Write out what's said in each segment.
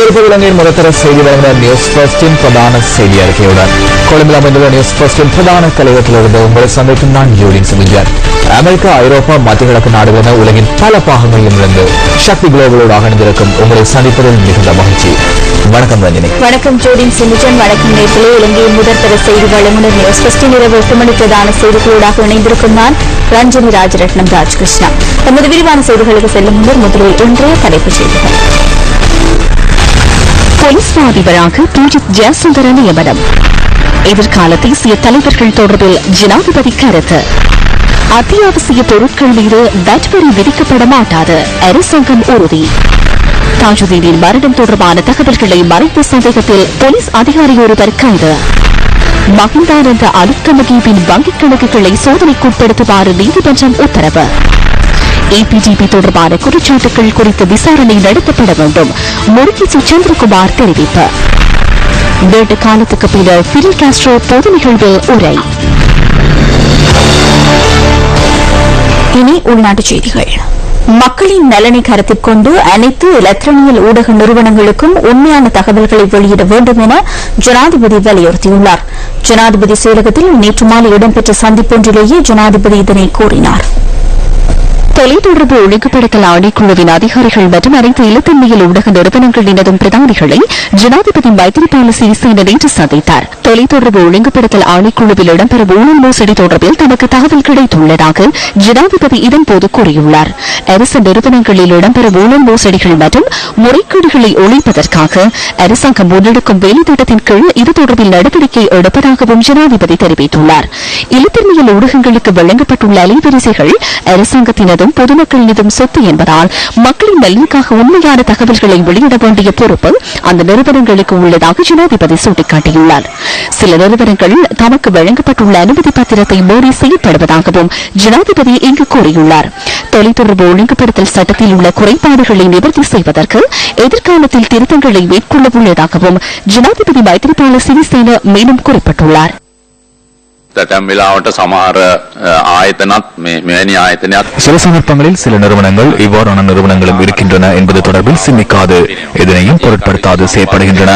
இலங்கையின் முதற்தர செய்தி வழங்குனர் நியூஸ் ஃபர்ஸ்டின் பிரதான செய்தி அறிக்கையுடன் கொழும்பில் அமைந்துள்ள நியூஸ் ஃபர்ஸ்டின் பிரதான தலைவர்களிலிருந்து உங்களை சந்திக்கும் நான் ஜூலின் சிமிஞ்சன். அமெரிக்கா, ஐரோப்பா, மத்திய கிழக்கு நாடுகள் என உலகின் பல பாகங்களிலும் இருந்து சக்தி குளோபலோடாக இணைந்திருக்கும் உங்களை சந்திப்பதில் மிகுந்த மகிழ்ச்சி. வணக்கம் ரஞ்சினி. வணக்கம் ஜோடின் சிமிஞ்சன். வணக்கம் நேர்களே. இலங்கையின் முதற்தர செய்தி வழங்குனர் நியூஸ் ஃபர்ஸ்டின் இரவு 8 மணி பிரதான செய்திகளோடாக இணைந்திருக்கும் நான் ரஞ்சினி ராஜரட்னம் ராஜகிருஷ்ணா. நமது விரிவான செய்திகளுக்கு செல்லும் முன்னர் முதலில் இன்றைய தலைப்புச் செய்திகள். போலீஸ் அதிபராக பூஜித் ஜெயசுந்தர நியமனம். எதிர்கால தேசிய தலைவர்கள் தொடர்பில் ஜனாதிபதி கருத்து. அத்தியாவசிய பொருட்கள் மீது வட் வரி விதிக்கப்பட மாட்டாது, அரசாங்கம் உறுதி. தாஜுதீனின் மரணம் தொடர்பான தகவல்களை மறைத்த சந்தேகத்தில் போலீஸ் அதிகாரி ஒருவர் கைது. மகிந்தானந்த அலுத்கமகீவின் வங்கிக் கணக்குகளை சோதனைக்குட்படுத்துமாறு நீதிமன்றம் உத்தரவு. ஏபிடிபி தொடர்பான குற்றச்சாட்டுகள் குறித்து விசாரணை நடத்தப்பட வேண்டும், முருகேசு சந்திரகுமார் தெரிவிப்பு. நீண்ட காலத்துக்கு பின்னர் பிடல் காஸ்ட்ரோ பொது நிகழ்வில் உரை. இனி உள்நாட்டுச் செய்திகள். மக்களின் நலனை கருத்தில் கொண்டு அனைத்து எலக்ட்ரானியல் ஊடக நிறுவனங்களுக்கும் உண்மையான தகவல்களை வெளியிட வேண்டும் என ஜனாதிபதி வலியுறுத்தியுள்ளார். ஜனாதிபதி செயலகத்தில் நேற்று மாலை இடம்பெற்ற சந்திப்பொன்றிலேயே ஜனாதிபதி இதனை கூறினார். தொலைத்தொடர்பு ஒழுங்குபடுத்தல் ஆணைக்குழுவின் அதிகாரிகள் மற்றும் அனைத்து இலத்தன்மையில் ஊடக நிறுவனங்களினதும் பிரதானிகளை ஜனாதிபதி மைத்ரிபால சிறிசேன நேற்று சந்தித்தார். தொலைத்தொடர்பு ஒழுங்குபடுத்தல் ஆணைக்குழுவில் இடம்பெறும் ஊழல் மோசடி தொடர்பில் தமக்கு தகவல் கிடைத்துள்ளதாக ஜனாதிபதி இதன்போது கூறியுள்ளார். அரசு நிறுவனங்களில் இடம்பெறும் ஊழல் மோசடிகள் மற்றும் முறைகேடுகளை ஒழிப்பதற்காக அரசாங்கம் முன்னெடுக்கும் வேலைத்திட்டத்தின் கீழ் இது தொடர்பில் நடவடிக்கை எடுப்பதாகவும் ஜனாதிபதி தெரிவித்துள்ளார். இலத்தன்மையில் ஊடகங்களுக்கு வழங்கப்பட்டுள்ள அலைவரிசைகள் அரசாங்கத்தினதும் பொதுமக்களினதும் சொத்து என்பதால் மக்களின் நலனுக்காக உண்மையான தகவல்களை வெளியிட வேண்டிய பொறுப்பு அந்த நிறுவனங்களுக்கு உள்ளதாக ஜனாதிபதி சுட்டிக்காட்டியுள்ளார். சில நிறுவனங்கள் தமக்கு வழங்கப்பட்டுள்ள அனுமதி பத்திரத்தை மீறி செயல்படுவதாகவும் ஜனாதிபதி இங்கு கூறியுள்ளார். தொலைத்தொடர்பு ஒழுங்குபடுத்தல் சட்டத்தில் உள்ள குறைபாடுகளை நிவர்த்தி செய்வதற்கு எதிர்காலத்தில் திருத்தங்களை மேற்கொள்ள உள்ளதாகவும் ஜனாதிபதி மைத்ரிபால சிறிசேன மேலும் குறிப்பிட்டுள்ளார். சில சந்தர்ப்பங்களில் சில நிறுவனங்கள் இவ்வாறான நிறுவனங்களும் இருக்கின்றன என்பது தொடர்பில் சிந்திக்காது, இதனையும் பொருட்படுத்தாது செயற்படுகின்றன.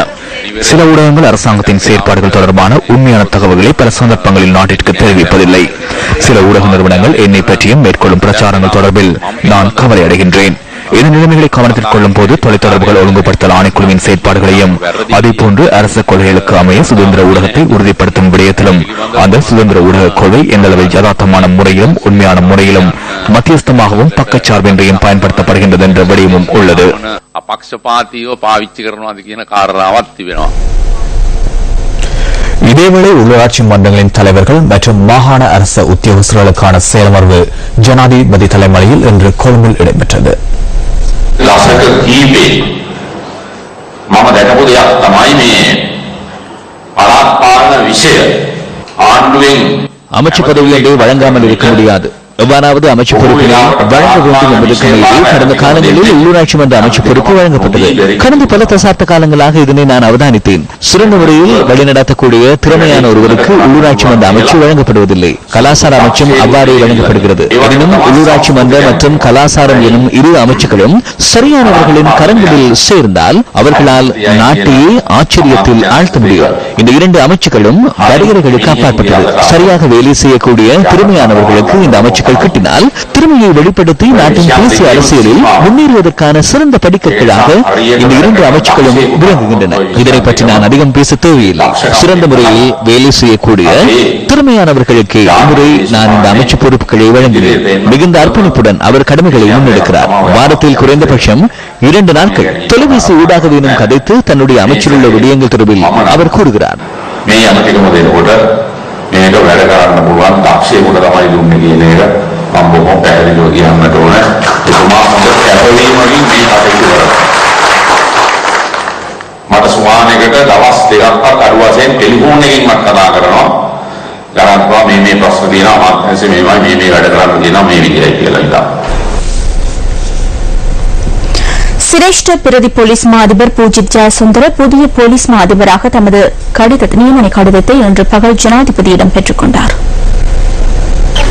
சில ஊடகங்கள் அரசாங்கத்தின் செயற்பாடுகள் தொடர்பான உண்மையான தகவல்களை பல சந்தர்ப்பங்களில் நாட்டிற்கு தெரிவிப்பதில்லை. சில ஊடக நிறுவனங்கள் என்னை பற்றியும் மேற்கொள்ளும் பிரச்சாரங்கள் தொடர்பில் நான் கவலை அடைகின்றேன். இந்த நிலைமைகளை கவனத்தில் கொள்ளும் போது தொலைத்தொடர்புகள் ஒழுங்குபடுத்தல் ஆணைக்குழுவின் செயற்பாடுகளையும் அதேபோன்று அரசு கொள்கைகளுக்கு அமைய சுதந்திர ஊடகத்தை உறுதிப்படுத்தும் விடயத்திலும் அந்த சுதந்திர ஊடக கொள்கை எந்தளவில் யதார்த்தமான முறையிலும் உண்மையான முறையிலும் மத்தியஸ்தமாகவும் பக்கச்சார்பின்றியும் பயன்படுத்தப்படுகின்றது என்ற விடயமும் உள்ளது. இதேவேளை உள்ளாட்சி மன்றங்களின் தலைவர்கள் மற்றும் மாகாண அரசு உத்தியோகஸ்தர்களுக்கான செயலமர்வு ஜனாதிபதி தலைமையில் இன்று கொழும்பில் இடம்பெற்றது. அமைச்சு பதவி என்று வழங்காமல் இருக்க முடியாது. எவ்வாறாவது அமைச்சு பொறுப்பினை வழங்க வேண்டும் என்பதற்கு மீது கடந்த காலங்களில் உள்ளூராட்சி மன்ற அமைச்சு பொறுப்பு வழங்கப்பட்டது. கடந்த பல தசாப்த காலங்களாக இதனை நான் அவதானித்தேன். சிறந்த முறையில் வழிநடத்தக்கூடிய திறமையான ஒருவருக்கு உள்ளூராட்சி மன்ற அமைச்சு வழங்கப்படுவதில்லை. கலாசார அமைச்சும் அவ்வாறே வழங்கப்படுகிறது. எனினும் உள்ளூராட்சி மன்ற மற்றும் கலாசாரம் எனும் இரு அமைச்சுகளும் சரியானவர்களின் கரங்களில் சேர்ந்தால் அவர்களால் நாட்டையே ஆச்சரியத்தில் ஆழ்த்த முடியும். இந்த இரண்டு அமைச்சுகளும் வரையறைகளுக்கு அப்பாற்பட்டது. சரியாக வேலை செய்யக்கூடிய திறமையானவர்களுக்கு இந்த அமைச்சுகள் கிட்டினால் திறமையை வெளிப்படுத்தி நாட்டின் தேசிய அரசியலில் முன்னேறுவதற்கான சிறந்த படிக்கற்களாக இந்த இரண்டு அமைச்சுகளும் விளங்குகின்றன. இதனை பற்றி நான் அதிகம் பேச தேவையில்லை. சிறந்த முறையில் வேலை செய்யக்கூடிய திறமையானவர்களுக்கு இம்முறை நான் இந்த அமைச்சு பொறுப்புகளை வழங்கினேன். மிகுந்த அர்ப்பணிப்புடன் அவர் கடமைகளை முன்னெடுக்கிறார். வாரத்தில் குறைந்தபட்சம் 2 நாட்கள் தொலைபேசி ஊடாக வேணும் கதைத்து தன்னுடைய அமைச்சில் உள்ள விடயங்கள் தொடர்பில் அவர் கூறுகிறார். මේක වැඩ කරන්න පුළුවන් තාක්ෂණික තමයි දුන්නේ කියන එක මම බොහොම පැහැදිලිව කියන්නට ඕන. එතුමා හොඳ කැපවීමකින් මේ කටයුතු කරා. මට සුමානයකට දවස් 2ක්වත් අඩු වශයෙන් ටෙලිෆෝන් එකකින්වත් කතා කරනවා. ගණන්වා මේ ප්‍රශ්න දිනා අමාත්‍යාංශ මේවයි මේ වැඩ කරන්න කියනවා මේ විදිහයි කියලා ඉතින්. சிரேஷ்ட பிரதி போலீஸ் மா அதிபர் பூஜித் ஜெயசுந்தர புதிய போலீஸ் மா அதிபராக தமது நியமன கடிதத்தை இன்று பகல் ஜனாதிபதியிடம் பெற்றுக் கொண்டார்.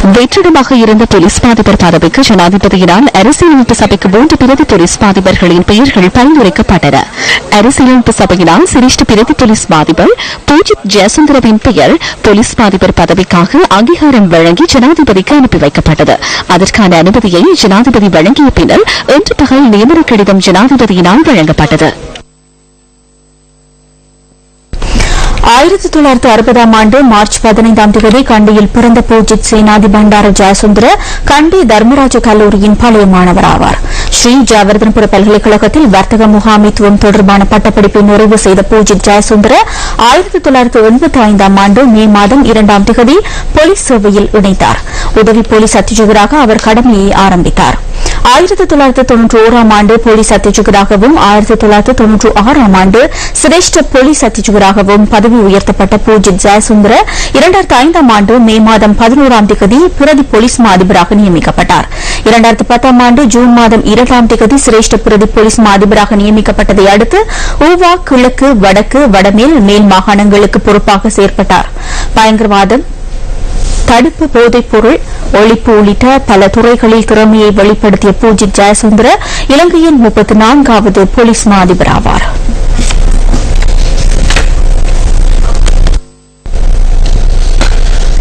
வெற்றிடமாக இருந்த போலீஸ் மாதிபர் பதவிக்கு ஜனாதிபதியினால் அரசியலமைப்பு சபைக்கு 3 பிரதி போலீஸ் மாதிபர்களின் பெயர்கள் பரிந்துரைக்கப்பட்டன. அரசியலமைப்பு சபையினால் சிரேஷ்ட பிரதி போலீஸ் மாதிபர் பூஜித் ஜெயசுந்தரவின் பெயர் போலீஸ் மாதிபர் பதவிக்காக அங்கீகாரம் வழங்கி ஜனாதிபதிக்கு அனுப்பி வைக்கப்பட்டது. அதற்கான அனுமதியை ஜனாதிபதி வழங்கிய பின்னர் இன்று பகல் நியமன கடிதம் ஜனாதிபதியினால் வழங்கப்பட்டது. 1960 ஆண்டு மார்ச் 15 தேதி கண்டியில் பிறந்த பூஜித் சேனாதி பண்டார ஜெயசுந்தர கண்டி தர்மராஜ கல்லூரியின் பழைய மாணவர் ஆவார். ஸ்ரீ ஜெயவர்தனபுர பல்கலைக்கழகத்தில் வர்த்தக முகாமைத்துவம் தொடர்பான பட்டப்படிப்பை நிறைவு செய்த பூஜித் ஜெயசுந்தர 1985 ஆண்டு மே மாதம் 2 தேதி போலீஸ் சேவையில் இணைந்தார். உதவி போலீஸ் அத்தியட்சகராக அவர் கடமையை ஆரம்பித்தார். 1991 ஆண்டு போலீஸ் அத்தியட்சகராகவும் 1996 ஆண்டு சிரேஷ்ட போலீஸ் அத்தியட்சகராகவும் பதவி உயர்த்தப்பட்ட பூஜித் ஜெயசுந்தர 2005 ஆண்டு மே மாதம் 11 தேதி பிரதி போலீஸ் மாதிபராக நியமிக்கப்பட்டார். 2010 ஆண்டு ஜூன் மாதம் 2 தேதி சிரேஷ்ட பிரதி போலீஸ் மாதிபராக நியமிக்கப்பட்டதை அடுத்து ஊவா, கிழக்கு, வடக்கு, வடமேல், மேல் மாகாணங்களுக்கு பொறுப்பாக செயற்பட்டார். பயங்கரவாதம் தடுப்பு, போதைப் பொருள் ஒழிப்பு உள்ளிட்ட பல துறைகளில் திறமையை வெளிப்படுத்திய பூஜித் ஜெயசுந்தர இலங்கையின் 34வது போலீஸ் மாதிபர் ஆவார்.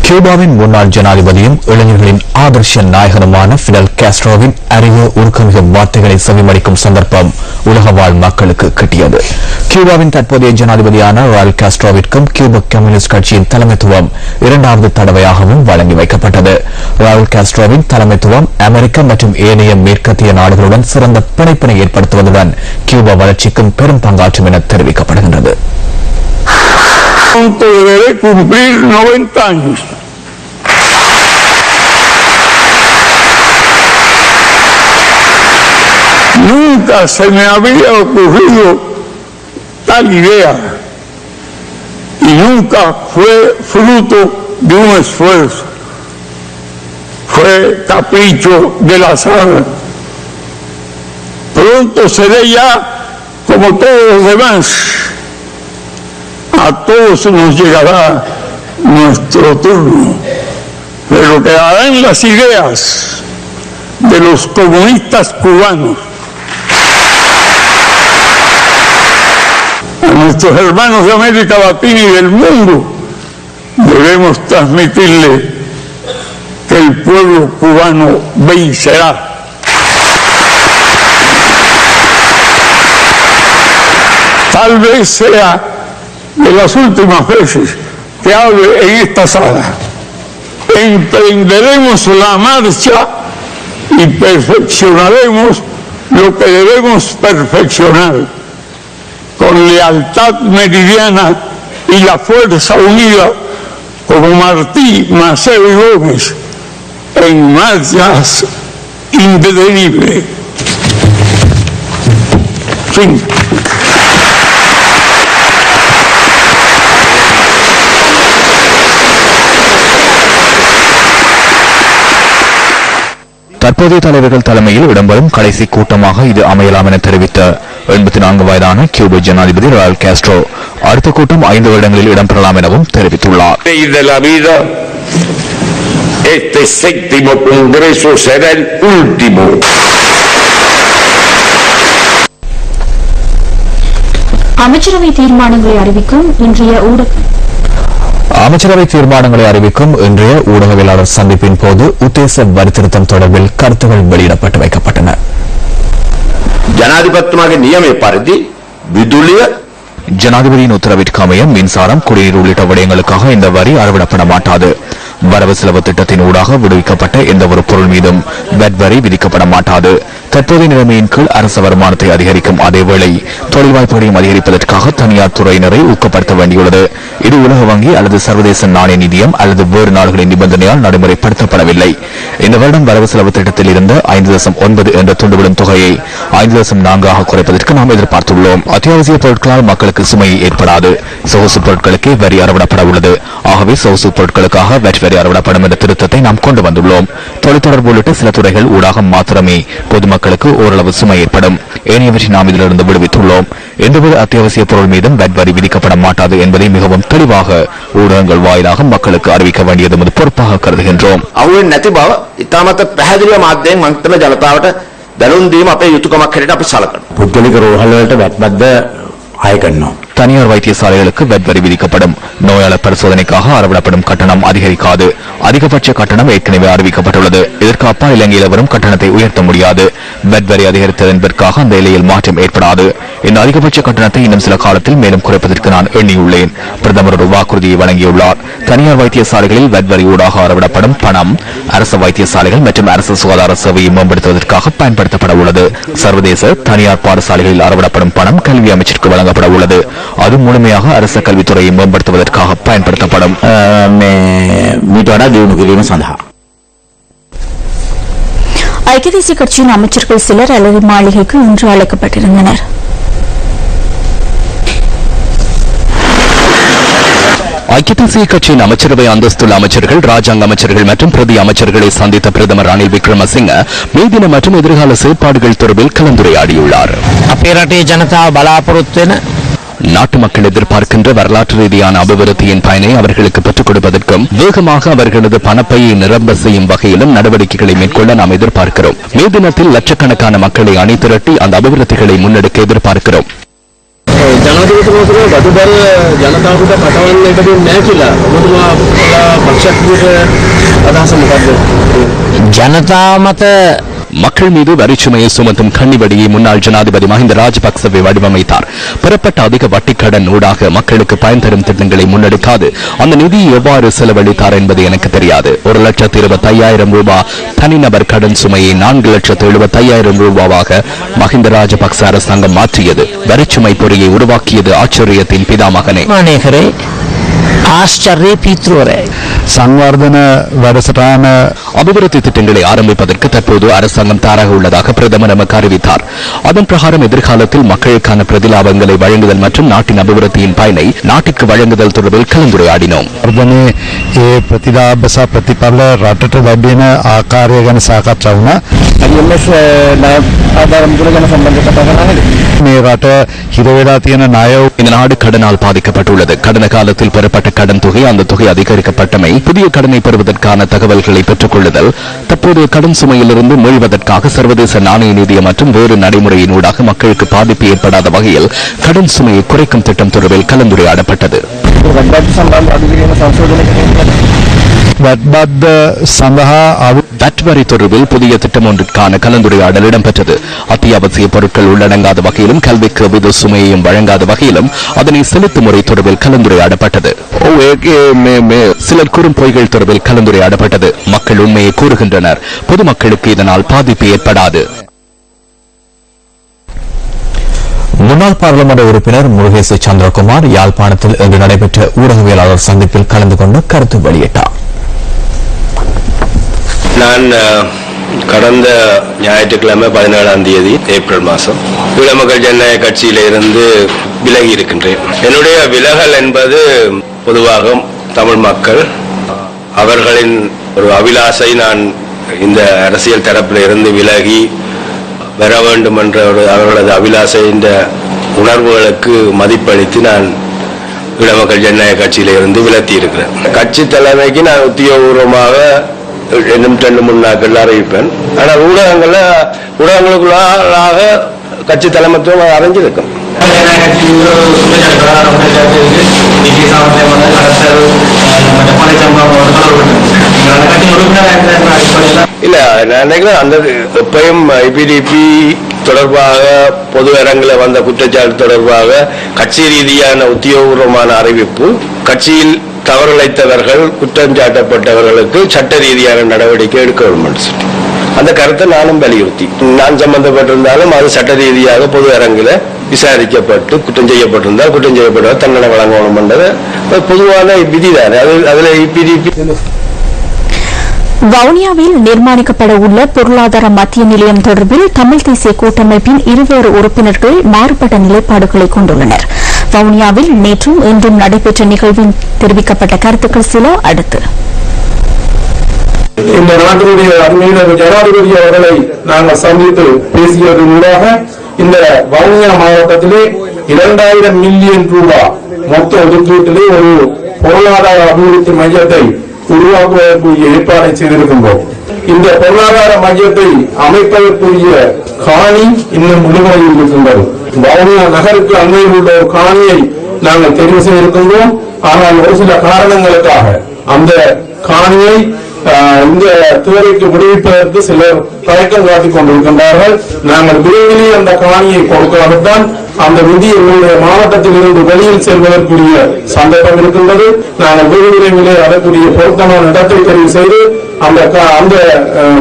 கியூபாவின் முன்னாள் ஜனாதிபதியும் இளைஞர்களின் ஆதர்ஷ நாயகனுமான பிடல் காஸ்ட்ரோவின் அறிவு உருக்கமிகு வார்த்தைகளை செவிமடிக்கும் சந்தர்ப்பம் உலக வாழ் மக்களுக்கு கிட்டியது. கியூபாவின் தற்போதைய ஜனாதிபதியான ராயல் காஸ்ட்ரோவிற்கும் கியூபா கம்யூனிஸ்ட் கட்சியின் தலைமைத்துவம் 2வது தடவையாகவும் வழங்கி வைக்கப்பட்டது. ராயல் காஸ்ட்ரோவின் தலைமைத்துவம் அமெரிக்கா மற்றும் ஏனைய மேற்கத்திய நாடுகளுடன் சிறந்த பிணைப்பினை ஏற்படுத்துவதுடன் கியூபா வளர்ச்சிக்கும் பெரும் பங்காற்றும் என தெரிவிக்கப்படுகின்றது. Nunca se me había ocurrido tal idea y nunca fue fruto de un esfuerzo, fue capricho del azar. Pronto seré ya como todos los demás, a todos nos llegará nuestro turno, pero quedarán las ideas de los comunistas cubanos. A nuestros hermanos de América Latina y del mundo debemos transmitirle que el pueblo cubano vencerá. Tal vez sea de las últimas veces que hable en esta sala. Emprenderemos la marcha y perfeccionaremos lo que debemos perfeccionar, con lealtad meridiana y la fuerza unida como Martí, Maceo y Gómez en marchas indetenibles. Fin. தற்போதைய தலைவர்கள் தலைமையில் இடம்பெறும் கடைசி கூட்டமாக இது அமையலாம் என தெரிவித்த 84 வயதான கியூபா ஜனாதிபதி ராயல் காஸ்ட்ரோ அடுத்த கூட்டம் 5 வருடங்களில் இடம்பெறலாம் எனவும் தெரிவித்துள்ளார். Este séptimo congreso será el último. அமைச்சரவை தீர்மானங்களை அறிவிக்கும் இன்றைய ஊடகவியலாளர் சந்திப்பின் போது உத்தேச வரி திருத்தம் தொடர்பில் கருத்துகள் வெளியிடப்பட்டு வைக்கப்பட்டன. ஜனாதிபதியுமாக நியமன பரிதி விதுலிய ஜனாதிபதியின் உத்தரவிற்கு அமைய மின்சாரம், குடிநீர் உள்ளிட்ட விடயங்களுக்காக இந்த வரி அறவிடப்பட மாட்டாது. வரவு செலவு திட்டத்தின் ஊடாக விடுவிக்கப்பட்ட எந்த ஒரு பொருள் மீதும் வெட் வரி விதிக்கப்பட மாட்டாது. தற்போதைய நிலைமையின் கீழ் அரசு வருமானத்தை அதிகரிக்கும் அதேவேளை தொழில் வாய்ப்புகளையும் அதிகரிப்பதற்காக தனியார் துறையினரை ஊக்கப்படுத்த வேண்டியுள்ளது. இது உலக வங்கி அல்லது சர்வதேச நாணய நிதியம் அல்லது வேறு நாடுகளின் நிபந்தனையால் நடைமுறைப்படுத்தப்படவில்லை. இந்த வருடம் வரவு செலவு திட்டத்தில் இருந்த 5.9 என்ற துண்டுவிடும் தொகையை 5.4 குறைப்பதற்கு நாம் எதிர்பார்த்துள்ளோம். அத்தியாவசிய பொருட்களால் மக்களுக்கு சுமை ஏற்படாது. சொகுசு பொருட்களுக்கே வரி அறவிடப்பட உள்ளது. ஆகவே சொகுசு பொருட்களுக்காக வெட் வரி அறவிடப்படும் என்ற திருத்தத்தை நாம் கொண்டு வந்துள்ளோம். தொலைத்தொடர்பு உள்ளிட்ட சில துறைகள் ஊடாக மாத்திரமே பொதுமக்கள் மக்களுக்கு ஓரளவு சுமை ஏற்படும். ஏனையவற்றை நாம் இதிலிருந்து விடுவித்துள்ளோம். எந்தவொரு அத்தியாவசிய பொருள் மீதும் வெட் வரி விதிக்கப்பட மாட்டாது என்பதை மிகவும் தெளிவாக ஊடகங்கள் வாயிலாக மக்களுக்கு அறிவிக்க வேண்டியது நமது பொறுப்பாக கருதுகின்றோம். අවුල් නැති බව ඉතාමත් පැහැදිලිව මාධ්‍යයෙන් මම හිතන ජනතාවට දැනුම් දීම අපේ යුතුයකමක් හැටියට අපි සලකනවා. පුද්ගලික රෝහල් වලට වැට්බද්ද ආය කරනවා. தனியார் வைத்தியசாலைகளுக்கு வெட் வரி விதிக்கப்படும். நோயாளர் பரிசோதனைக்காக அறவிடப்படும் கட்டணம் அதிகரிக்காது. அதிகபட்ச கட்டணம் ஏற்கனவே அறிவிக்கப்பட்டுள்ளது. இதற்கு அப்பா இலங்கையில் வரும் கட்டணத்தை உயர்த்த முடியாது. வெட் வரி அதிகரித்தது என்பதற்காக அந்த எல்லையில் மாற்றம் ஏற்படாது. இந்த அதிகபட்ச கட்டணத்தை இன்னும் சில காலத்தில் மேலும் குறைப்பதற்கு நான் எண்ணியுள்ளேன். பிரதமர் ஒரு வாக்குறுதியை வழங்கியுள்ளார். தனியார் வைத்தியசாலைகளில் வெட் வரி ஊடாக அறவிடப்படும் பணம் அரசு வைத்தியசாலைகள் மற்றும் அரசு சுகாதார சேவையை மேம்படுத்துவதற்காக பயன்படுத்தப்பட உள்ளது. சர்வதேச தனியார் பாடசாலைகளில் அறவிடப்படும் பணம் கல்வி அமைச்சிற்கு வழங்கப்பட உள்ளது. அது முழுமையாக அரச கல்வித்துறையை மேம்படுத்துவதற்காக பயன்படுத்தப்படும். ஐக்கிய தேசிய கட்சியின் அமைச்சர்கள் சிலர் அலரி மாளிகைக்கு இன்று அழைக்கப்பட்டிருந்தனர். ஐக்கிய தேசிய கட்சியின் அமைச்சரவை அந்தஸ்துள்ள அமைச்சர்கள், ராஜாங்க அமைச்சர்கள் மற்றும் பிரதி அமைச்சர்களை சந்தித்த பிரதமர் ரணில் விக்ரமசிங்க மே தின மற்றும் எதிர்கால செயற்பாடுகள் தொடர்பில் கலந்துரையாடியுள்ளார். நாட்டு மக்கள் எதிர்பார்க்கின்ற வரலாற்று ரீதியான அபிவிருத்தியின் பயனை அவர்களுக்கு பெற்றுக் கொடுப்பதற்கும் வேகமாக அவர்களது பணப்பையை நிரம்ப செய்யும் வகையிலும் நடவடிக்கைகளை மேற்கொள்ள நாம் எதிர்பார்க்கிறோம். மே தினத்தில் லட்சக்கணக்கான மக்களை அணி திரட்டி அந்த அபிவிருத்திகளை முன்னெடுக்க எதிர்பார்க்கிறோம். ජනතා මත மக்கள் மீது வரிச்சுமையை சுமத்தும் கண்ணிவடியை முன்னாள் ஜனாதிபதி மஹிந்த ராஜபக்சவை வடிவமைத்தார். பெறப்பட்ட அதிக வட்டிக்கடன் ஊடாக மக்களுக்கு பயன் தரும் திட்டங்களை முன்னெடுக்காது அந்த நிதியை எவ்வாறு செலவழித்தார் என்பது எனக்கு தெரியாது. 1,25,000 ரூபாய் தனிநபர் கடன் சுமையை 4,75,000 ரூபாவாக மஹிந்த ராஜபக்ச அரசாங்கம் மாற்றியது. வரிச்சுமை பொறியை உருவாக்கியது ஆச்சரியத்தின் பிதாமகனே. ආශ්චර්ය පිටුවරයි සංවර්ධන වැඩසටහන அபிவிருத்தி திட்டங்களை ஆரம்பிப்பதற்கு தற்போது அரசாங்கம் தயாராக உள்ளதாக பிரதமர் நமக்கு அறிவித்தார். அதன் பிரகாரம் எதிர்காலத்தில் மக்களுக்கான பிரதிலாபங்களை வழங்குதல் மற்றும் நாட்டின் அபிவிருத்தியின் பயனை நாட்டிற்கு வழங்குதல் தொடர்பில் கலந்துரையாடினோம். ප්‍රතිලාභ සහ ප්‍රතිඵල රටට ලැබෙන ආකාරය ගැන සාකච්ඡා වුණා. මේ රට හිර වෙලා තියෙන ණය இந்த நாடு கடனால் பாதிக்கப்பட்டுள்ளது. கடந்த காலத்தில் பெறப்பட்ட கடன் தொகை, அந்த தொகை அதிகரிக்கப்பட்டமை, புதிய கடனை பெறுவதற்கான தகவல்களை பெற்றுக் கொள்ளுதல், தற்போதைய கடன் சுமையிலிருந்து மீள்வதற்காக சர்வதேச நாணய நிதியம் மற்றும் வேறு நடைமுறையினூடாக மக்களுக்கு பாதிப்பு ஏற்படாத வகையில் கடன் சுமையை குறைக்கும் திட்டம் தொடர்பில் கலந்துரையாடப்பட்டது. වැට්බද්ද සඳහා வட் வரி தொடர்பில் புதிய திட்டம் ஒன்றிற்கான கலந்துரையாடல் இடம்பெற்றது. அத்தியாவசிய பொருட்கள் உள்ளடங்காத வகையிலும் கல்விக்கு வித சுமையையும் வழங்காத வகையிலும் அதனை செலுத்தும் முறை தொடர்பில் கலந்துரையாடப்பட்டது. சிலர் கூறும் பொய்கள் தொடர்பில் கலந்துரையாடப்பட்டது. மக்கள் உண்மையை கூறுகின்றனர். பொதுமக்களுக்கு இதனால் பாதிப்பு ஏற்படாது. முன்னாள் பாராளுமன்ற உறுப்பினர் முருகேசு சந்திரகுமார் யாழ்ப்பாணத்தில் இன்று நடைபெற்ற ஊடகவியலாளர் சந்திப்பில் கலந்து கொண்டு கருத்து வெளியிட்டார். நான் கடந்த ஞாயிற்றுக்கிழமை 17ஆம் தேதி ஏப்ரல் மாதம் ஈழமக்கள் ஜனநாயக கட்சியில இருந்து விலகி இருக்கின்றேன். என்னுடைய விலகல் என்பது பொதுவாக தமிழ் மக்கள் அவர்களின் ஒரு அபிலாசை நான் இந்த அரசியல் தரப்பில் இருந்து விலகி வர வேண்டும் என்ற ஒரு அவர்களது அபிலாசை இந்த உணர்வுகளுக்கு மதிப்பளித்து நான் ஈழமக்கள் ஜனநாயக கட்சியில இருந்து விலத்தி இருக்கிறேன். கட்சி தலைமைக்கு நான் உத்தியோகபூர்வமாக இன்னும் 2-3 நாட்கள் அறிவிப்பேன். ஆனால் ஊடகங்களுக்குள்ளாக கட்சி தலைமைத்துவம் அறிஞ்சிருக்கும். இல்ல நான் நினைக்கிறேன் அந்த எப்பயும் ஐபிடிபி தொடர்பாக பொது அரங்கில் வந்த குற்றச்சாட்டு தொடர்பாக கட்சி ரீதியான உத்தியோகபூர்வமான அறிவிப்பு, கட்சியில் தவறிழைத்தவர்கள் குற்றம் சாட்டப்பட்டவர்களுக்கு சட்ட ரீதியான நடவடிக்கை எடுக்க வேண்டும். அந்த கருத்தை நானும் வலியுறுத்தி, நான் சம்பந்தப்பட்டிருந்தாலும் அது சட்ட ரீதியாக பொது அரங்கில் விசாரிக்கப்பட்டு குற்றம் செய்யப்பட்டிருந்தால் குற்றம் செய்யப்பட்டவர் தண்டனை வழங்கணும் என்றது பொதுவான விதிதான். அதுல ஐபிடிபி வவுனியாவில் நிர்மாணிக்கப்பட உள்ள பொருளாதார மத்திய நிலையம் தொடர்பில் தமிழ் தேசிய கூட்டமைப்பின் இருவேறு உறுப்பினர்கள் மாறுபட்ட நிலைப்பாடுகளை கொண்டுள்ளனர். வவுனியாவில் நேற்றும் இன்றும் நடைபெற்ற நிகழ்வில் தெரிவிக்கப்பட்ட கருத்துக்கள் சில அடுத்து. இந்த நாட்டினுடைய அருமையான ஜனாதிபதி அவர்களை நாங்கள் சந்தித்து பேசியதன் மூலமாக இந்த வவுனியா மாவட்டத்திலே 2000 மில்லியன் ரூபாய் மொத்த ஒதுக்கீட்டிலே ஒரு பொருளாதார அபிவிருத்தி மையத்தை உருவாக்குவதற்குரிய ஏற்பாடை செய்திருக்கின்றோம். இந்த பொருளாதார மையத்தை அமைப்பதற்குரிய காணி இன்னும் நிலுவையில் இருக்கின்றது. வவுனியா நகருக்கு அண்மையில் உள்ள ஒரு காணியை நாங்கள் தெரிவு செய்திருக்கின்றோம். ஆனால் ஒரு சில காரணங்களுக்காக அந்த காணியை இந்த துறைக்கு விடுவிப்பதற்கு சிலர் தயக்கம் காட்டிக் கொண்டிருக்கின்றார்கள். நாங்கள் விரைவிலே அந்த காணியை கொடுக்காமத்தான் அந்த நிதி எங்களுடைய மாவட்டத்தில் இருந்து வெளியில் செல்வதற்குரிய சந்தர்ப்பம் இருக்கின்றது. நாங்கள் வெகு விரைவிலே அதற்குரிய பொருத்தமான இடத்தை தெரிவு செய்து அந்த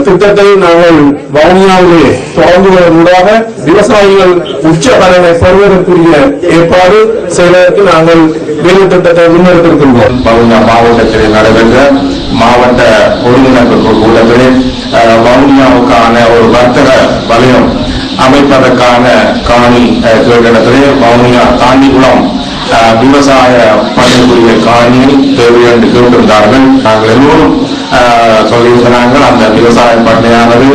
திட்டத்தை நாங்கள் வவுனியாவிலே தொடங்குவதற்காக விவசாயிகள் உச்ச பலனை பெறுவதற்குரிய ஏற்பாடு செய்வதற்கு நாங்கள் வேலை திட்டத்தை முன்னெடுத்திருக்கின்றோம். வவுனியா மாவட்டத்தில் நடைபெற்ற மாவட்ட ஒருங்கிணைப்பு கூட்டத்தில் வவுனியாவுக்கான ஒரு வர்த்தக வலயம் அமைப்பதற்கான காணி கேட்டிடத்திலே வவுனியா தாண்டிக்குளம் விவசாய பண்ணக்கூடிய காணியை தேவை என்று கேட்டிருந்தார்கள். நாங்கள் எல்லோரும் சொல்லியிருக்கிறார்கள். அந்த விவசாய பண்ணையானது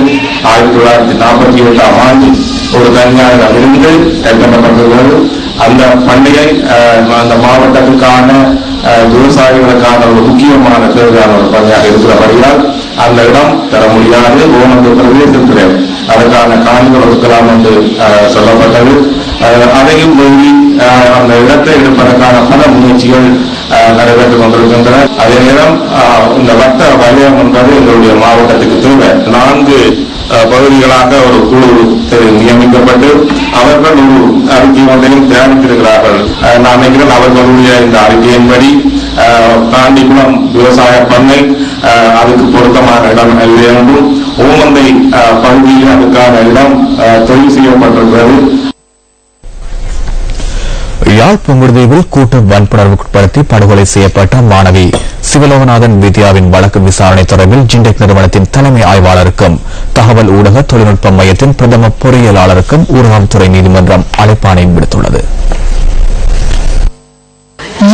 1948ஆம் ஆண்டு ஒரு தனியாரிடம் இருந்து கட்டப்பட்டுள்ளது. அந்த பண்ணையை அந்த மாவட்டத்துக்கான விவசாயிகளுக்கான ஒரு முக்கியமான தேவையான ஒரு பணியாக இருக்கிறபடியால் அந்த இடம் தர முடியாது. ஓனந்த பிரதேசத்தில் அதற்கான காணிகள் ஒதுக்கலாம் என்று சொல்லப்பட்டது. அதையும் மீறி அந்த இடத்தை எடுப்பதற்கான பல முயற்சிகள் நடைபெற்றுக் கொண்டிருக்கின்றன. அதே நேரம் இந்த வட்ட வலயம் என்பது எங்களுடைய மாவட்டத்துக்கு தேவை. 4 பகுதிகளாக ஒரு குழு நியமிக்கப்பட்டு அவர்கள் ஒரு அறிக்கை ஒன்றையும் தயாரித்திருக்கிறார்கள். நான் நினைக்கிறேன் அவர்களுடைய இந்த அறிக்கையின்படி தாண்டிக்குளம் விவசாய பண்ணை அதுக்கு பொருத்தமான இடம் இல்லை என்றும் ஓமந்தை பகுதியில் அதுக்கான இடம் தெரிவு செய்யப்பட்டிருக்கிறது. யாழ் புங்குடுதீவில் கூட்டு வன்புணர்வுக்குட்படுத்தி படுகொலை செய்யப்பட்ட மாணவி சிவலோகநாதன் வித்யாவின் வழக்கு விசாரணை தொடர்பில் ஜிண்டெக் நிறுவனத்தின் தலைமை ஆய்வாளருக்கும் தகவல் ஊடக தொழில்நுட்ப மையத்தின் பிரதம பொறியியலாளருக்கும் ஊரகத்துறை நீதிமன்றம் அழைப்பாணை விடுத்துள்ளது.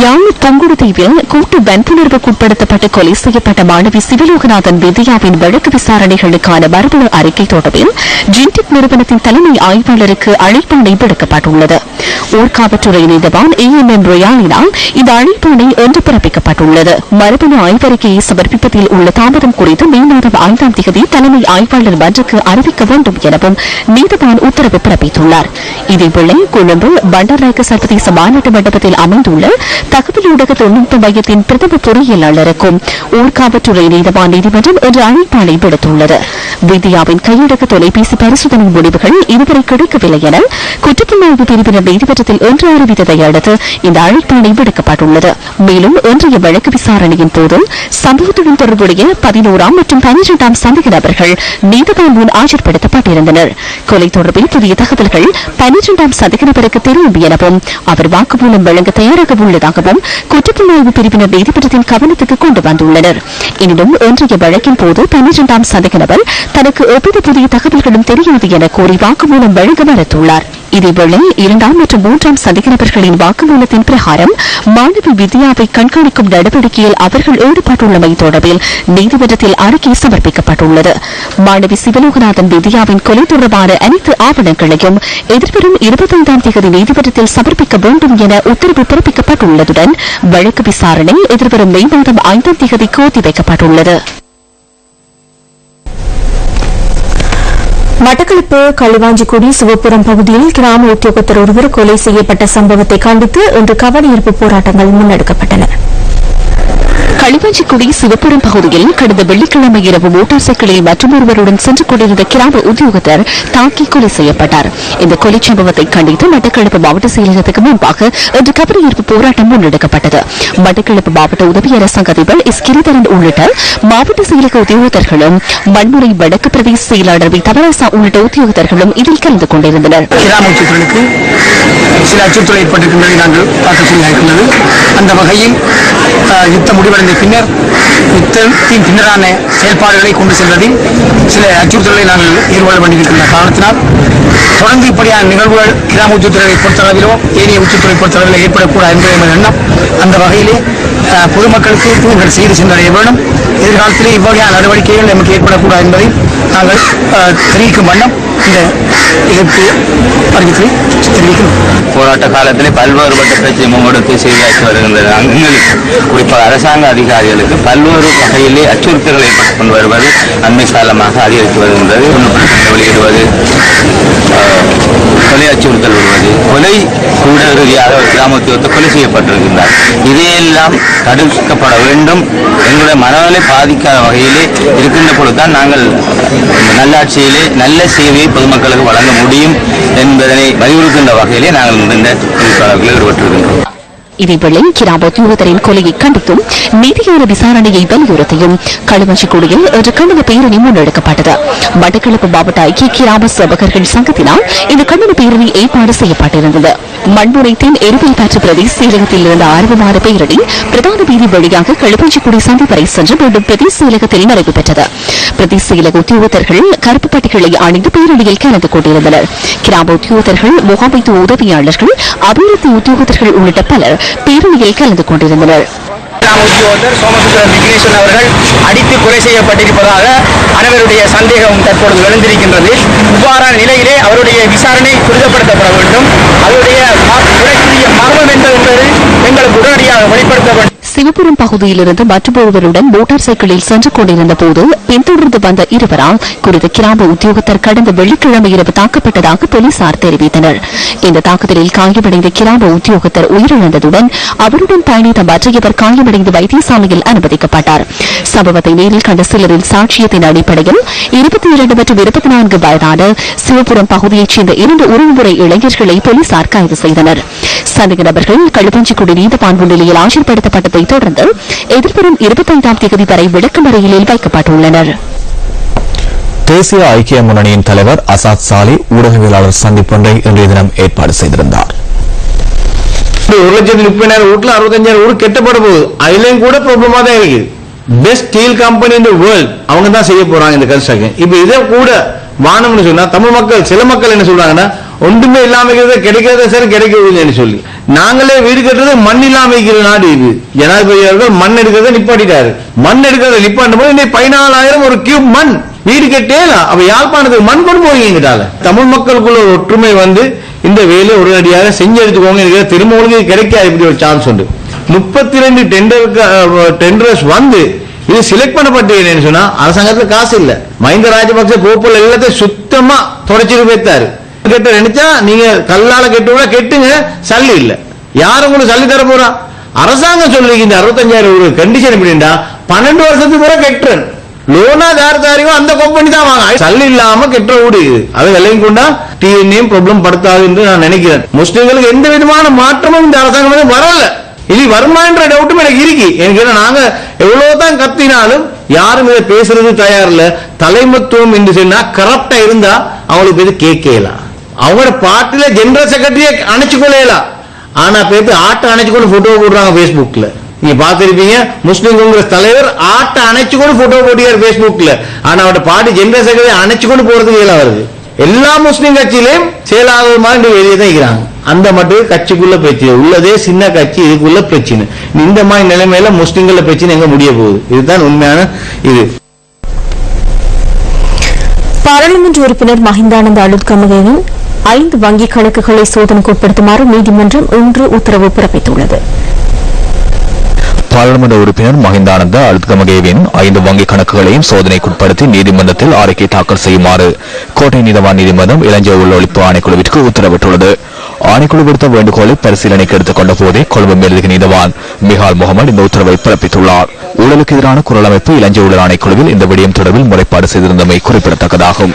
யாழ் புங்குடுதீவில் கூட்டு வன்புணர்வுக்குட்படுத்தப்பட்டு கொலை செய்யப்பட்ட மாணவி சிவலோகநாதன் வித்யாவின் வழக்கு விசாரணைகளுக்கான மரபணு அறிக்கை தொடர்பில் ஜிண்டெக் நிறுவனத்தின் தலைமை ஆய்வாளருக்கு அழைப்பாணை விடுக்கப்பட்டுள்ளது. ஊர்காவற்றுறை நீதவான் AMM ரொயாலினால் இந்த அழைப்பாணை இன்று பிறப்பிக்கப்பட்டுள்ளது. மரபணு ஆய்வறிக்கையை சமர்ப்பிப்பதில் உள்ள தாமதம் குறித்து மே மாதம் 5ஆம் தேதி தலைமை ஆய்வாளர் மன்றுக்கு அறிவிக்க வேண்டும் எனவும் நீதவான் உத்தரவு பிறப்பித்துள்ளார். இதேவேளை கொழும்பு பண்டாரநாயக்க சர்வதேச மாநாட்டு மண்டபத்தில் அமைந்துள்ள தகவல் ஊடக தொழில்நுட்ப மையத்தின் பிரதம பொறியியலாளருக்கும் ஊர்காவற்றுறை நீதவான் நீதிமன்றம் இன்று அழைப்பாணை விடுத்துள்ளது. வித்யாவின் கையடக்க தொலைபேசி பரிசோதனை முடிவுகள் இதுவரை கிடைக்கவில்லை என குற்றப்புலனாய்வு பிரிவினர் நீதிமன்றத்தில் இன்று அறிவித்ததை அடுத்து இந்த அழைப்பாணை விடுக்கப்பட்டுள்ளது. மேலும் இன்றைய வழக்கு விசாரணையின் போது சம்பவத்துடன் தொடர்புடைய 11ஆம் மற்றும் 12ஆம் சந்தேக நபர்கள் நீதிமன்றம் முன் ஆஜர்படுத்தப்பட்டிருந்தனர். கொலை தொடர்பில் புதிய தகவல்கள் 12ஆம் சந்தேக நபருக்கு தெரியும் எனவும் அவர் வாக்குமூலம் வழங்க தயாராக உள்ளதாகவும் குற்றப்புலனாய்வு பிரிவினர் நீதிமன்றத்தின் கவனத்துக்கு கொண்டு வந்துள்ளனர். எனினும் இன்றைய வழக்கின் போது 12ஆம் சந்தேக நபர் தனக்கு எவ்வித புதிய தகவல்களும் தெரியாது என கூறி வாக்குமூலம் வழங்க மறுத்துள்ளார். இதேவேளை 2ஆம் மற்றும் 3ஆம் சந்தேக நபர்களின் வாக்குமூலத்தின் பிரகாரம் மாணவி வித்யாவை கண்காணிக்கும் நடவடிக்கையில் அவர்கள் ஈடுபட்டுள்ளமை தொடர்பில் நீதிமன்றத்தில் அறிக்கை சமர்ப்பிக்கப்பட்டுள்ளது. மாணவி சிவலோகநாதன் வித்யாவின் கொலை தொடர்பான அனைத்து ஆவணங்களையும் எதிர்வரும் 25ஆம் தேதி நீதிமன்றத்தில் சமர்ப்பிக்க வேண்டும் என உத்தரவு பிறப்பிக்கப்பட்டுள்ளதுடன் வழக்கு விசாரணை எதிர்வரும் மே மாதம் 5ஆம் தேதிக்கு ஒத்திவைக்கப்பட்டுள்ளது. மட்டக்களப்பு களுவாஞ்சிக்குடி சிவபுரம் பகுதியில் கிராம உத்தியோகத்தர் ஒருவர் கொலை செய்யப்பட்ட சம்பவத்தை கண்டித்து இன்று கவனஈர்ப்பு போராட்டங்கள் முன்னெடுக்கப்பட்டன. களுவாஞ்சிக்குடி சிவபுரம் பகுதியில் கடந்த வெள்ளிக்கிழமை இரவு மோட்டார் சைக்கிளில் மற்றொருவருடன் சென்று கொண்டிருந்த கிராம உத்தியோகத்தர் தாக்கி கொலை செய்யப்பட்டார். இந்த கொலை சம்பவத்தை கண்டித்து மட்டக்களப்பு மாவட்ட செயலகத்துக்கு முன்பாக இன்று கவனஈர்ப்பு போராட்டம் முன்னெடுக்கப்பட்டது. மட்டக்களப்பு மாவட்ட உதவி அரசாங்க அதிபர் எஸ் கிரிதரன் உள்ளிட்ட மாவட்ட செயலக உத்தியோகத்தர்களும் மண்முறை வடக்கு பிரதேச செயலாளர் வி தவராசா உள்ளிட்ட உத்தியோகத்தர்களும் இதில் கலந்து கொண்டிருந்தனர். சில அச்சுறுத்தல் ஏற்பட்டிருக்கின்றதை நாங்கள் பார்க்கக்கூடியதாக இருக்கின்றது. அந்த வகையில் யுத்தம் முடிவடைந்த அதன் பின்னர் யுத்தத்தின் பின்னரான செயல்பாடுகளை கொண்டு செல்வதில் சில அச்சுறுத்தல்களை நாங்கள் எதிர்கொள்ள வேண்டியிருக்கின்ற காரணத்தினால் தொடர்ந்து இப்படியான நிகழ்வுகள் கிராம உச்சத்துறையை பொறுத்தளவிலோ ஏனைய உச்சத்துறை பொறுத்தளவில் ஏற்படக்கூடாது என்பதை எண்ணம். அந்த வகையிலே பொதுமக்களுக்கு தூங்கள் செய்து சென்றடைய வேண்டும். எதிர்காலத்திலே இவ்வகையான நடவடிக்கைகள் நமக்கு ஏற்படக்கூடாது என்பதை நாங்கள் தெரிவிக்கும் வண்ணம் இந்த எதிர்ப்பு அறிவிப்பை தெரிவிக்கிறோம். போராட்ட காலத்தில் பல்வேறுபட்ட பிரச்சனை முன்னெடுத்து செய்தாக்கி வருகின்ற அங்கங்களுக்கு குறிப்பாக அரசாங்க அதிகாரிகளுக்கு பல்வேறு வகையிலே அச்சுறுத்தல்களை ஏற்பட்டுக் கொண்டு வருவது அண்மை காலமாக அதிகரித்து வருகின்றது. வெளியிடுவது, கொலை அச்சுறுத்தல் வருவது, கொலை கூட இறுதியாக கிராமத்துவத்தை கொலை செய்யப்பட்டிருக்கின்றார். இதையெல்லாம் தடுக்கப்பட வேண்டும். எங்களுடைய மனநலை பாதிக்காத வகையிலே இருக்கின்ற பொழுதுதான் நாங்கள் நல்லாட்சியிலே நல்ல சேவையை பொதுமக்களுக்கு வழங்க முடியும் என்பதனை வலியுறுத்துகின்ற வகையிலே நாங்கள் இந்த தொழிற்சாலைகளில் ஈடுபட்டிருக்கின்றோம். இதேவேளை கிராம உத்தியோகத்தரின் கொலையை கண்டித்தும் நீதியான விசாரணையை வலியுறுத்தியும் களுவாஞ்சிக்குடியில் இன்று கண்டன பேரணி முன்னெடுக்கப்பட்டது. மட்டக்களப்பு மாவட்ட ஐக்கிய கிராம சேவகர்கள் சங்கத்தினால் இந்த கண்டன பேரணி ஏற்பாடு செய்யப்பட்டிருந்தது. மண்முனைத்தின் எருமைப்பாற்று பிரதேச செயலகத்தில் இருந்த ஆர்வமான பேரணி பிரதான வீதி வழியாக களுவாஞ்சிக்குடி சந்தை வரை சென்று மீண்டும் பிரதேச செயலகத்தில் நிறைவு பெற்றது. பிரதேச செயலக உத்தியோகத்தர்கள் கருப்பு பட்டிகளை அணிந்து பேரணியில் கலந்து கொண்டிருந்தனர். கிராம உத்தியோகத்தர்கள், முகாமைத்துவ உதவியாளர்கள், அபிவிருத்தி உத்தியோகத்தர்கள் உள்ளிட்ட பலர் பேரணியில் கலந்து கொண்டிருந்தனர். கிராம உத்தியோகத்தர் சோமசுந்தர விக்னேஸ்வரன் அவர்கள் அடித்து கொலை செய்யப்பட்டிருப்பதாக அனைவருடைய சந்தேகம் தற்பொழுது எழுந்திருக்கின்றது. இவ்வாறான நிலையிலே அவருடைய விசாரணை துரிதப்படுத்தப்பட வேண்டும். அவருடைய மர்மம் என்பது எங்களுக்கு உடனடியாக வெளிப்படுத்த வேண்டும். சிவபுரம் பகுதியிலிருந்து மற்றொருவருடன் மோட்டார் சைக்கிளில் சென்று கொண்டிருந்த போது பின்தொடர்ந்து வந்த இருவரால் குறித்த கிராம உத்தியோகத்தர் கடந்த வெள்ளிக்கிழமை இரவு தாக்கப்பட்டதாக போலீசார் தெரிவித்தனர். இந்த தாக்குதலில் காயமடைந்த கிராம உத்தியோகத்தர் உயிரிழந்ததுடன் அவருடன் பயணித்த மற்றையவர் காயமடைந்து வைத்தியசாலையில் அனுமதிக்கப்பட்டார். சம்பவத்தை நேரில் கண்ட சிலரின் சாட்சியத்தின் அடிப்படையில் 22 மற்றும் 24 வயதான சிவபுரம் பகுதியைச் சேர்ந்த 2 உறவுமுறை இளைஞர்களை போலீசார் கைது செய்தனர். சந்தேக நபர்கள் களுவாஞ்சிக்குடி நீதவான் முன்னிலையில் ஆஜர்படுத்தப்பட்டதை தொடர்ந்து எதிர்வரும் 25ஆம் தேதி வரை விளக்கமறியலில் வைக்கப்பட்டுள்ளனர். தேசிய ஐக்கிய முன்னணியின் தலைவர் அசாத் சாலி ஊடகவியலாளர் சந்திப்பொன்றை இன்றைய தினம் ஏற்பாடு செய்திருந்தார். 1,30,000 வீட்டுல 65,000 வீடு கெட்டப்பட போகுது. அதுலயும் கூட ப்ராப்ளமா தான் இருக்கு. Best steel company in the world அவங்க தான் செய்ய போறாங்க இந்த கன்ஸ்ட்ரக்ஷன். இப்ப இதை கூட வானம்னு சொன்னா தமிழ் மக்கள், சில மக்கள் என்ன சொல்றாங்கன்னா, ஒன்றுமே இல்லாம கிடைக்கிறத சரி கிடைக்கிறது சொல்லி நாங்களே வீடு கட்டுறது மண் இல்லாம இருக்கிற நாடு இது. ஜனாதிபதி அவர்கள் மண் எடுக்கிறத நிப்பாட்டிட்டாரு. மண் எடுக்கிறத நிப்பாட்டும் போது 14,000 ஒரு கியூப் மண் வீடு கட்டேலாம். அப்ப யாழ்ப்பாணத்துக்கு மண் கொண்டு போவீங்கட்டால தமிழ் மக்களுக்குள்ள ஒரு ஒற்றுமை வந்து இந்த வேலையை உடனடியாக செஞ்சு எடுத்துக்கோங்க. திரும்ப உங்களுக்கு கிடைக்காது இப்படி ஒரு சான்ஸ் உண்டு. 32 டெண்டர்ஸ் வந்து இது செலக்ட் பண்ணப்பட்டு சொன்னா அரசாங்கத்துல காசு இல்ல. மஹிந்த ராஜபக்சே போப்பல் எல்லாத்தையும் சுத்தமா தொடச்சிட்டு போய்த்தாரு. கெட்ட நினைச்சா நீங்க கல்லால கெட்டுங்க, சல்லி இல்ல. யாரும் உங்களுக்கு சல்லி தர போறா? அரசாங்கம் சொல்லி இந்த 65,000 கண்டிஷன் எப்படின்னா 12 வருஷத்துக்கு பிறகு கெட்டுறேன் லோனா தாரியோ அந்த கம்பெனி தான் வாங்க. சல்லி இல்லாம கெட்ட வீடு இது. அது விலையும் கொண்டா டிஎன்ஏ ப்ராப்ளம் படுத்தாது என்று நான் நினைக்கிறேன். முஸ்லிம்களுக்கு எந்த விதமான மாற்றமும் இந்த அரசாங்கம் வரல. இது வருமான்ற டவுட்டும் எனக்கு இருக்கு. எனக்கு நாங்க எவ்வளவுதான் கத்தினாலும் யாரும் இதை பேசுறது தயார் இல்ல. தலைமத்துவம் என்று சொன்னா கரப்டா இருந்தா அவங்களுக்கு பேரு கேட்கலாம். அவங்களோட பார்ட்டில ஜெனரல் செக்ரட்டரியை அணைச்சு கொள்ளலாம். ஆனா பேரு ஆட்டை அணைச்சு கொண்டு போட்டோ போடுறாங்க பேஸ்புக்ல. நீங்க பாத்திருப்பீங்க, முஸ்லிம் காங்கிரஸ் தலைவர் ஆட்டை அணைச்சு கொண்டு போட்டோ போட்டியார் பேஸ்புக்ல. ஆனா அவரோட பார்ட்டி ஜெனரல் செக்ரட்டரி அணைச்சு கொண்டு போறதுக்கு இயலா வருது. எல்லா முஸ்லிம் கட்சியிலையும் செயலாளர் மாதிரி வெளியே தான் இருக்கிறாங்க. அந்த மட்டும் கட்சிக்குள்ள பிரச்சனை உள்ளதே சின்ன கட்சி, இதுக்குள்ள பிரச்சனை. இந்த மாதிரி நிலைமையில முஸ்லிம்கள பிரச்சனை எங்க முடிய போகுது? இதுதான் உண்மையான இது. பாராளுமன்ற உறுப்பினர் மஹிந்தானந்த அலுத்கமகேவின் 5 வங்கிக் கணக்குகளை சோதனைக்கு உட்படுத்துமாறு நீதிமன்றம் இன்று உத்தரவு பிறப்பித்துள்ளது. பாராளுமன்ற உறுப்பினர் மஹிந்தானந்த அலுத்கமகேவின் 5 வங்கிக் கணக்குகளையும் சோதனைக்குட்படுத்தி நீதிமன்றத்தில் அறிக்கை தாக்கல் செய்யுமாறு கோட்டை நீதவான் நீதிமன்றம் இளஞ்ச உள்ள ஒழிப்பு ஆணைக்குழுவிற்கு உத்தரவிட்டுள்ளது. ஆணைக்குழு விடுத்த வேண்டுகோளை பரிசீலனைக்கு எடுத்துக் கொண்ட போதே கொழும்பு மேலதிக நீதவான் மிகால் முகமது இந்த உத்தரவை பிறப்பித்துள்ளார். ஊழலுக்கு எதிரான குரல் அமைப்பு இளஞ்ச ஊழல் ஆணைக்குழுவில் இந்த விடயம் தொடர்பில் முறைப்பாடு செய்திருந்தமை குறிப்பிடத்தக்கதாகும்.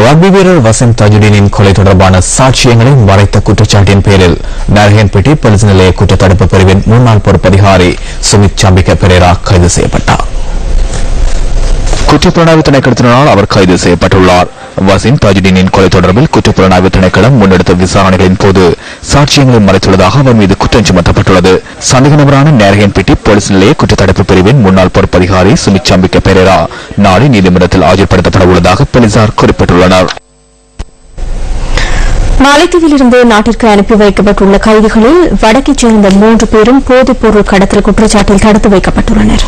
ரக்பி வீரர் வசந்த் தஜுடீனின் கொலை தொடர்பான சாட்சியங்களை மறைத்த குற்றச்சாட்டின் பேரில் நரகன்பேட்டை போலீஸ் நிலைய குற்றத்தடுப்பு பிரிவின் முன்னாள் பொறுப்பதிகாரி சுமித் சாம்பிக்க பெரேரா கைது செய்யப்பட்டார். குற்றப்புலனாய்வு திணைக்களத்தினால் அவர் கைது செய்யப்பட்டுள்ளார். வசீம் தாஜுதீனின் கொலை தொடர்பில் குற்றப்புலனாய்வு திணைக்களம் முன்னெடுத்த விசாரணைகளின் போது சாட்சியங்களை மறைத்துள்ளதாக அவர் மீது குற்றம் சுமத்தப்பட்டுள்ளது. சந்தேக நபரான நேரகன்பேட்டை போலீஸ் நிலைய குற்றத்தடுப்பு பிரிவின் முன்னாள் பொறுப்பதிகாரி சுமித் சம்பிக்க பெரேரா நாளை நீதிமன்றத்தில் ஆஜர்படுத்தப்பட உள்ளதாக போலீசார் குறிப்பிட்டுள்ளனர். மாலைத்தீவிலிருந்து நாட்டிற்கு அனுப்பி வைக்கப்பட்டுள்ள கைதிகளில் வடக்கைச் சேர்ந்த 3 பேரும் போதைப்பொருள் கடத்தல் குற்றச்சாட்டில் தடுத்து வைக்கப்பட்டுள்ளனர்.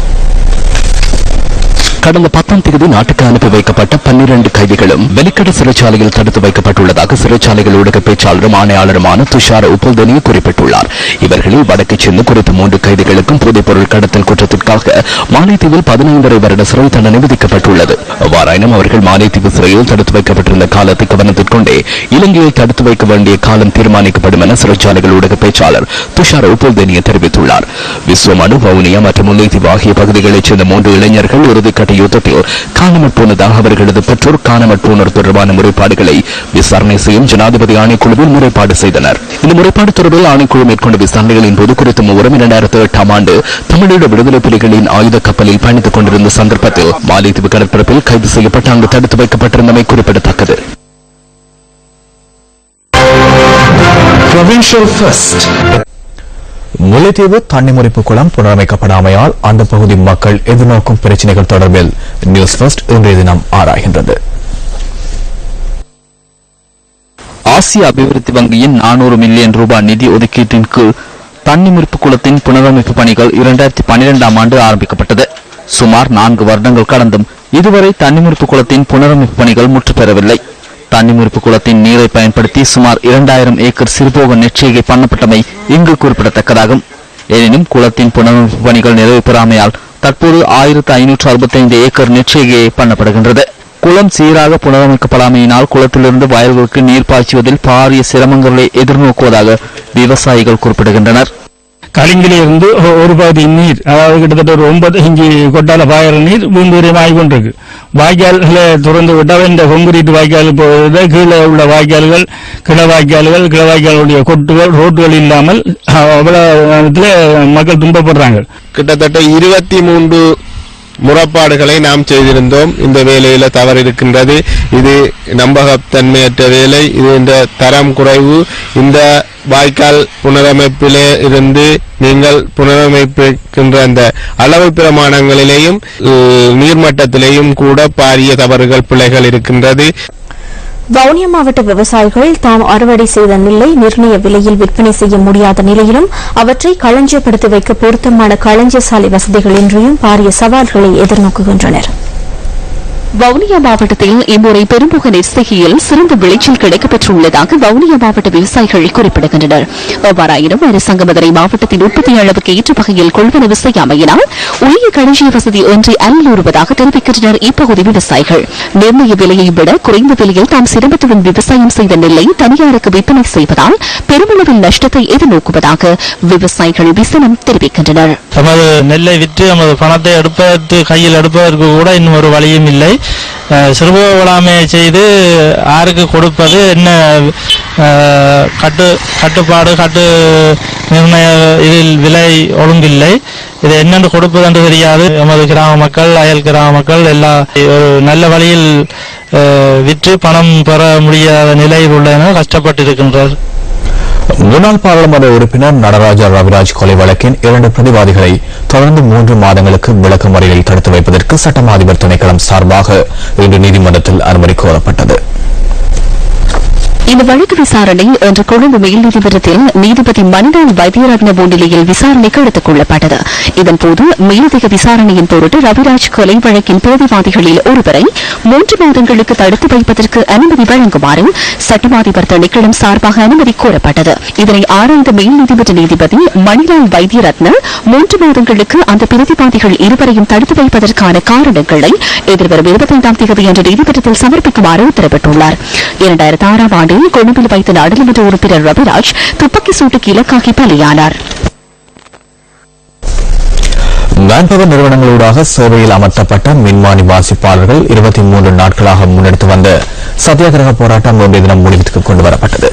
கடந்த 10ஆம் தேதி நாட்டுக்கு அனுப்பி வைக்கப்பட்ட 12 கைதிகளும் வெலிக்கட சிறைச்சாலையில் தடுத்து வைக்கப்பட்டுள்ளதாக சிறைச்சாலைகள் ஊடக பேச்சாளரும் ஆணையாளருமான துஷார உப்புல்தனிய குறிப்பிட்டுள்ளார். இவர்களில் வடக்கைச் சேர்ந்த குறித்த 3 கைதிகளுக்கும் போதைப்பொருள் கடத்தல் குற்றத்திற்காக மாலைத்தீவில் 15 வருட சிறை தண்டனை விதிக்கப்பட்டுள்ளது. அவ்வாறாயினும் அவர்கள் மாலைத்தீவு சிறையில் தடுத்து வைக்கப்பட்டிருந்த காலத்தை கவனத்தில் கொண்டே இலங்கையில் தடுத்து வைக்க வேண்டிய காலம் தீர்மானிக்கப்படும் என சிறைச்சாலைகள் ஊடக பேச்சாளர் துஷார உப்புல்தனிய தெரிவித்துள்ளார். விஸ்வமனு, வவுனியா மற்றும் முல்லைத்தீவு ஆகிய பகுதிகளைச் சேர்ந்த 3 இளைஞர்கள் இறுதிக்கட்ட யுத்தத்தில் காணாமற் போனதாக அவர்களது பெற்றோர் காணாமற் போனோர் தொடர்பான முறைப்பாடுகளை விசாரணை செய்யும் ஜனாதிபதி ஆணைக்குழுவில் முறைப்பாடு செய்தனர். இந்த முறைப்பாடு தொடர்பில் ஆணைக்குழு மேற்கொண்ட விசாரணைகளின் போது குறித்த 3 2008ஆம் ஆண்டு தமிழீழ விடுதலை புலிகளின் ஆயுத கப்பலில் பயணித்துக் கொண்டிருந்த சந்தர்ப்பத்தில் மாலைத்தீவு கடற்பரப்பில் கைது செய்யப்பட்டு அங்கு தடுத்து வைக்கப்பட்டிருந்தமை குறிப்பிடத்தக்கது. முல்லைத்தீவு தண்ணி குளம் புனரமைக்கப்படாமையால் அந்த பகுதி மக்கள் எதிர்நோக்கும் பிரச்சினைகள் தொடர்பில் நியூஸ் ஃபர்ஸ்ட் இன்றைய தினம் ஆராய்கின்றது. ஆசிய அபிவிருத்தி வங்கியின் 400 மில்லியன் ரூபாய் நிதி ஒதுக்கீட்டின் கீழ் தண்ணி குளத்தின் புனரமைப்பு பணிகள் 2012ஆம் ஆண்டு ஆரம்பிக்கப்பட்டது. சுமார் 4 வருடங்கள் கடந்தும் இதுவரை தண்ணி குளத்தின் புனரமைப்பு பணிகள் முற்றுப்பெறவில்லை. தண்ணி குளத்தின் நீரை பயன்படுத்தி சுமார் 2000 ஏக்கர் சிறுபோக நெற்செய்கை பண்ணப்பட்டமை இங்கு குறிப்பிடத்தக்கதாகும். எனினும் குளத்தின் புனரமைப்பு பணிகள் நிறைவு பெறாமையால் தற்போது 1565 ஏக்கர் நெற்செய்கையை பண்ணப்படுகின்றது. குளம் சீராக புனரமைக்கப்படாமையினால் குளத்திலிருந்து வயல்களுக்கு நீர் பாய்ச்சுவதில் பாரிய சிரமங்களை எதிர்நோக்குவதாக விவசாயிகள் குறிப்பிடுகின்றனர். கலிங்கிலிருந்து ஒரு பகுதி நீர், அதாவது கிட்டத்தட்ட ஒரு 9 இஞ்சி கொட்டால பாயிற நீர் பூந்தூரியம் ஆகிக்கொண்டிருக்கு. வாய்க்கால்களை திறந்து விட்டால் இந்த கொங்குரீட் வாய்க்கால் போவதை கீழே உள்ள வாய்க்கால்கள், கிளவாய்க்காலுடைய கொட்டுகள், ரோட்டுகள் இல்லாமல் அவ்வளவு மக்கள் துன்பப்படுறாங்க. கிட்டத்தட்ட 23 முறைப்பாடுகளை நாம் செய்திருந்தோம். இந்த வேலையில தவறு இருக்கின்றது. இது நம்பகத்தன்மையற்ற வேலை. இது இந்த தரம் குறைவு. இந்த வாய்க்கால் புனரமைப்பிலே இருந்து நீங்கள் புனரமைப்பிக்கின்ற அந்த அளவு பிரமாணங்களிலேயும் நீர்மட்டத்திலேயும் கூட பாரிய தவறுகள், பிழைகள் இருக்கின்றது. வவுனியா மாவட்ட விவசாயிகள் தாம் அறுவடை செய்த நெல்லை நிர்ணய விலையில் விற்பனை செய்ய முடியாத நிலையிலும் அவற்றை களஞ்சியப்படுத்தி வைக்க பொருத்தமான களஞ்சிய சாலை வசதிகள் இன்றியும் பாரிய சவால்களை எதிர்நோக்குகின்றனர். வவுனியா மாவட்டத்தில் இம்முறை பெரும்புக நெற்செய்கையில் சிறந்த விளைச்சல் கிடைக்கப்பெற்றுள்ளதாக வவுனியா மாவட்ட விவசாயிகள் குறிப்பிடுகின்றனர். எவ்வாறாயினும் அரசாங்கம் அதனை மாவட்டத்தின் உற்பத்தி அளவுக்கு ஏற்ற வகையில் கொள்வனவு செய்யாமையினால் உரிய களஞ்சிய வசதி ஒன்றை அல்லூறுவதாக தெரிவிக்கின்றனர் இப்பகுதி விவசாயிகள். நிர்ணய விலையை விட குறைந்த விலையில் தாம் சிரமத்துடன் விவசாயம் செய்த நெல்லை தனியாருக்கு விற்பனை செய்வதால் பெருமளவில் நஷ்டத்தை எதிர்நோக்குவதாக விவசாயிகள் விசனம் தெரிவிக்கின்றனர். நமது நெல்லை விற்று நமது பணத்தை எடுப்பதற்கு கையில் எடுப்பதற்கு கூட இன்னும் ஒரு வழியும் இல்லை. சிறுபோக வேளாண்மையை செய்து யாருக்கு கொடுப்பது என்ன கட்டுப்பாடு நிர்ணய இதில் விலை ஒழுங்கில்லை. இது என்னென்று கொடுப்பது என்று தெரியாது. நமது கிராம மக்கள், அயல் கிராம மக்கள் எல்லாம் ஒரு நல்ல வழியில் விற்று பணம் பெற முடியாத நிலையில் உள்ளனர், கஷ்டப்பட்டிருக்கின்றார். முன்னாள் பாராளுமன்ற உறுப்பினர் நடராஜா ரவிராஜ் கொலை வழக்கின் 2 பிரதிவாதிகளை தொடர்ந்து 3 மாதங்களுக்கு விளக்கமறியலில் தடுத்து வைப்பதற்கு சட்டமா அதிபர் திணைக்களம் சார்பாக இன்று நீதிமன்றத்தில் அனுமதி கோரப்பட்டது. இந்த வழக்கு விசாரணை இன்று கொழும்பு மேல் நீதிமன்றத்தில் நீதிபதி மனிதன் வைத்தியரத்ன முன்னிலையில் விசாரணைக்கு எடுத்துக் கொள்ளப்பட்டது. இதன்போது மேலதிக விசாரணையின் பொருட்டு ரவிராஜ் கொலை வழக்கின் பிரதிவாதிகளில் ஒருவரை 3 மாதங்களுக்கு தடுத்து வைப்பதற்கு அனுமதி வழங்குமாறு சட்டமாதிபர் திணைக்களம் சார்பாக அனுமதி கோரப்பட்டது. இதனை ஆராய்ந்த மேல் நீதிமன்ற நீதிபதி மணிலால் வைத்தியரத்ன 3 மாதங்களுக்கு அந்த பிரதிவாதிகள் இருவரையும் தடுத்து வைப்பதற்கான காரணங்களை எதிர்வரும் 25ஆம் தேதி அன்று நீதிமன்றத்தில் சமர்ப்பிக்குமாறு உத்தரவிட்டுள்ளார். 2006ஆம் ஆண்டு கொழும்பில் வைத்த நாடாளுமன்ற உறுப்பினர் ரவிராஜ் துப்பாக்கி சூட்டுக்கு இலக்காகி பலியானார். மேன்பவர் நிறுவனங்களூடாக சேவையில் அமர்த்தப்பட்ட மின்மானி வாசிப்பாளர்கள் 23 நாட்களாக முன்னெடுத்து வந்த சத்தியாகிரக போராட்டம் இன்றைய தினம் முடிவுக்கு கொண்டுவரப்பட்டது.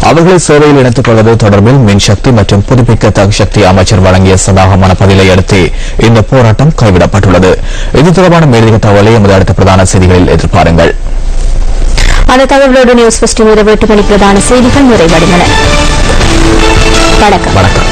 அவர்களை சேவையில் இணைத்துக் கொள்வது தொடர்பில் மின்சக்தி மற்றும் புதுப்பிக்கத்தக்க சக்தி அமைச்சர் வழங்கிய சதாகமான பதிலை அடுத்து இந்த போராட்டம் கைவிடப்பட்டுள்ளது. இது தொடர்பான மேலதிக தகவலை எமது அடுத்த பிரதான செய்திகளில் எதிர்பாருங்கள். அந்த தகவலோடு நியூஸ் ஃபர்ஸ்ட் இரவு 8 மணி பிரதான செய்திகள் நிறைவடைந்தன. வணக்கம்.